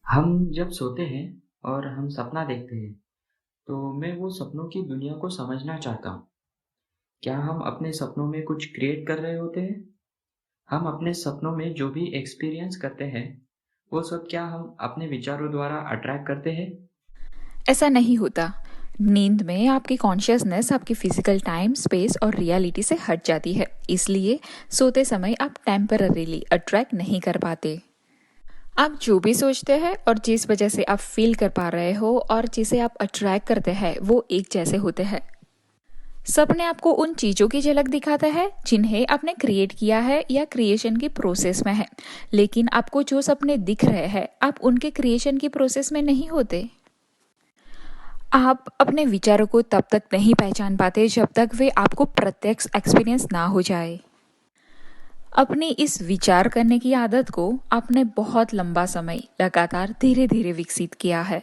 हम जब सोते हैं और हम सपना देखते हैं, तो मैं वो सपनों की दुनिया को समझना चाहता हूँ। क्या हम अपने सपनों में कुछ क्रिएट कर रहे होते हैं? हम अपने सपनों में जो भी एक्सपीरियंस करते हैं, वो सब क्या हम अपने विचारों द्वारा अट्रैक्ट करते हैं? ऐसा नहीं होता। नींद में आपकी कॉन्शियसनेस आपकी फिजिकल टाइम, स्पेस और रियलिटी से हट जाती है। इसलिए सोते समय आप टेम्पररीली अट्रैक्ट नहीं कर पाते। आप जो भी सोचते हैं और जिस वजह से आप फील कर पा रहे हो और जिसे आप अट्रैक्ट करते हैं वो एक जैसे होते हैं। सपने आपको उन चीज़ों की झलक दिखाते हैं जिन्हें आपने क्रिएट किया है या क्रिएशन की प्रोसेस में है। लेकिन आपको जो सपने दिख रहे हैं आप उनके क्रिएशन की प्रोसेस में नहीं होते। आप अपने विचारों को तब तक नहीं पहचान पाते जब तक वे आपको प्रत्यक्ष एक्सपीरियंस ना हो जाए। अपनी इस विचार करने की आदत को आपने बहुत लंबा समय लगातार धीरे धीरे विकसित किया है।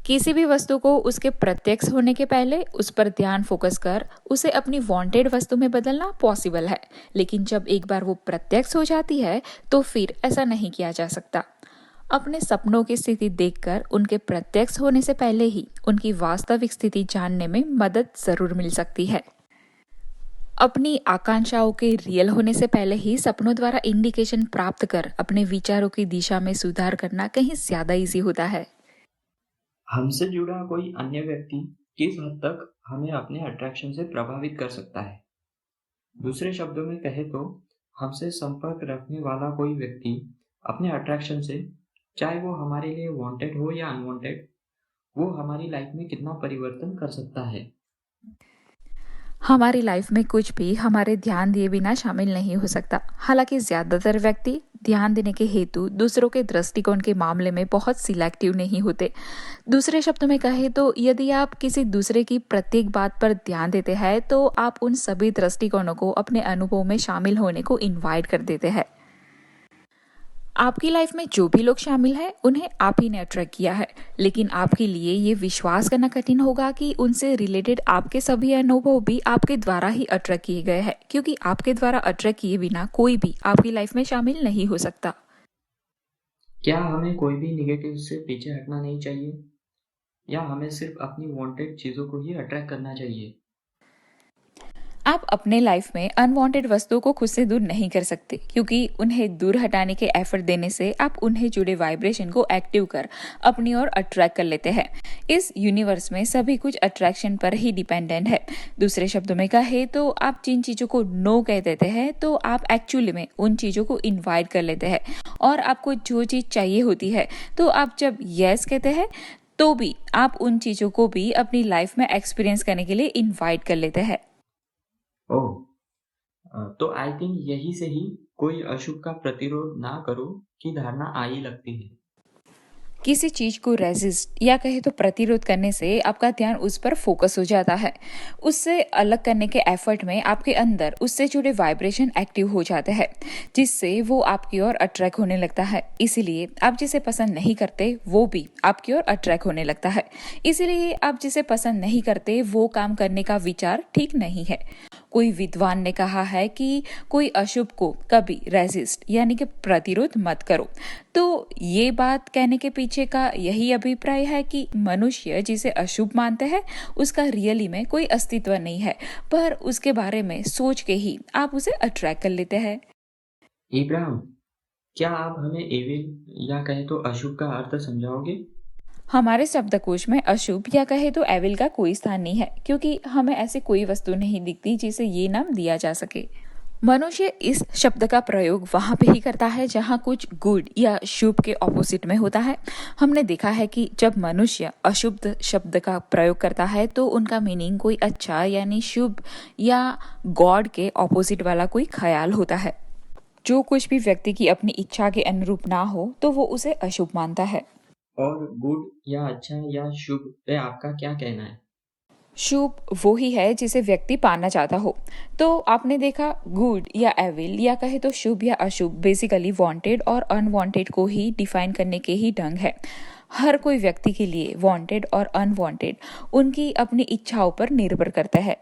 किसी भी वस्तु को उसके प्रत्यक्ष होने के पहले उस पर ध्यान फोकस कर उसे अपनी वांटेड वस्तु में बदलना पॉसिबल है, लेकिन जब एक बार वो प्रत्यक्ष हो जाती है तो फिर ऐसा नहीं किया जा सकता। अपने सपनों की स्थिति देखकर उनके प्रत्यक्ष होने से पहले ही उनकी वास्तविक स्थिति जानने में मदद जरूर मिल सकती है। अपनी आकांक्षाओं के रियल होने से पहले ही सपनों द्वारा इंडिकेशन प्राप्त कर अपने विचारों की दिशा में सुधार करना कहीं ज्यादा इजी होता है। हमसे जुड़ा कोई अन्य व्यक्ति किस हद तक हमें अपने अट्रैक्शन से प्रभावित कर सकता है? दूसरे शब्दों में कहें तो, हमसे संपर्क रखने वाला कोई व्यक्ति अपने अट्रैक्शन से, चाहे वो हमारे लिए वांटेड हो या अनवांटेड, वो हमारी लाइफ में कितना परिवर्तन कर सकता है? हमारी लाइफ में कुछ भी हमारे ध्यान दिए बिना शामिल नहीं हो सकता। हालांकि ज्यादातर व्यक्ति ध्यान देने के हेतु दूसरों के दृष्टिकोण के मामले में बहुत सिलेक्टिव नहीं होते। दूसरे शब्दों में कहें तो यदि आप किसी दूसरे की प्रत्येक बात पर ध्यान देते हैं तो आप उन सभी दृष्टिकोणों को अपने अनुभव में शामिल होने को इनवाइट कर देते हैं। आपकी लाइफ में जो भी लोग शामिल हैं उन्हें आप ही ने अट्रैक्ट किया है, लेकिन आपके लिए ये विश्वास करना कठिन होगा कि उनसे रिलेटेड आपके सभी अनुभव भी आपके द्वारा ही अट्रैक्ट किए गए हैं, क्योंकि आपके द्वारा अट्रैक्ट किए बिना कोई भी आपकी लाइफ में शामिल नहीं हो सकता। क्या हमें कोई भी नेगेटिव से पीछे हटना नहीं चाहिए, या हमें सिर्फ अपनी वांटेड चीज़ों को ही अट्रैक्ट करना चाहिए? आप अपने लाइफ में अनवांटेड वस्तुओं को खुद से दूर नहीं कर सकते, क्योंकि उन्हें दूर हटाने के एफर्ट देने से आप उन्हें जुड़े वाइब्रेशन को एक्टिव कर अपनी ओर अट्रैक्ट कर लेते हैं। इस यूनिवर्स में सभी कुछ अट्रैक्शन पर ही डिपेंडेंट है। दूसरे शब्दों में कहे तो आप जिन चीजों को नो कह देते हैं तो आप एक्चुअली में उन चीजों को इन्वाइट कर लेते हैं। और आपको जो चीज चाहिए होती है तो आप जब यस कहते हैं तो भी आप उन चीजों को भी अपनी लाइफ में एक्सपीरियंस करने के लिए इन्वाइट कर लेते हैं। ओह! तो आई थिंक यही से ही कोई अशुभ का प्रतिरोध ना करो की धारणा आई लगती है। किसी चीज को रेजिस्ट या कहे तो प्रतिरोध करने से आपका ध्यान उस पर फोकस हो जाता है। उससे अलग करने के एफर्ट में आपके अंदर उससे जुड़े वाइब्रेशन एक्टिव हो जाते हैं, जिससे वो आपकी ओर अट्रैक्ट होने लगता है। इसीलिए आप जिसे पसंद नहीं करते वो भी आपकी ओर अट्रैक्ट होने लगता है। इसीलिए आप जिसे पसंद नहीं करते वो काम करने का विचार ठीक नहीं है। कोई विद्वान ने कहा है कि कोई अशुभ को कभी रेजिस्ट यानी कि प्रतिरोध मत करो। तो ये बात कहने के पीछे का यही अभिप्राय है कि मनुष्य जिसे अशुभ मानते हैं उसका रियली में कोई अस्तित्व नहीं है, पर उसके बारे में सोच के ही आप उसे अट्रैक्ट कर लेते हैं। इब्राहिम, क्या आप हमें एविल या कहें तो अशुभ का अर्थ समझाओगे? हमारे शब्दकोश में अशुभ या कहे तो एविल का कोई स्थान नहीं है, क्योंकि हमें ऐसी कोई वस्तु नहीं दिखती जिसे ये नाम दिया जा सके। मनुष्य इस शब्द का प्रयोग वहां पे ही करता है जहां कुछ गुड या शुभ के ऑपोजिट में होता है। हमने देखा है कि जब मनुष्य अशुभ शब्द का प्रयोग करता है तो उनका मीनिंग कोई अच्छा यानी शुभ या गॉड के ऑपोजिट वाला कोई ख्याल होता है। जो कुछ भी व्यक्ति की अपनी इच्छा के अनुरूप ना हो तो वो उसे अशुभ मानता है। और गुड या अच्छा या शुभ पे आपका क्या कहना है? शुभ वो ही है जिसे व्यक्ति पाना चाहता हो। तो आपने देखा गुड या एविल या कहे तो शुभ या अशुभ बेसिकली वांटेड और अनवांटेड को ही डिफाइन करने के ही ढंग है। हर कोई व्यक्ति के लिए वांटेड और अनवांटेड उनकी अपनी इच्छाओं पर निर्भर करता है।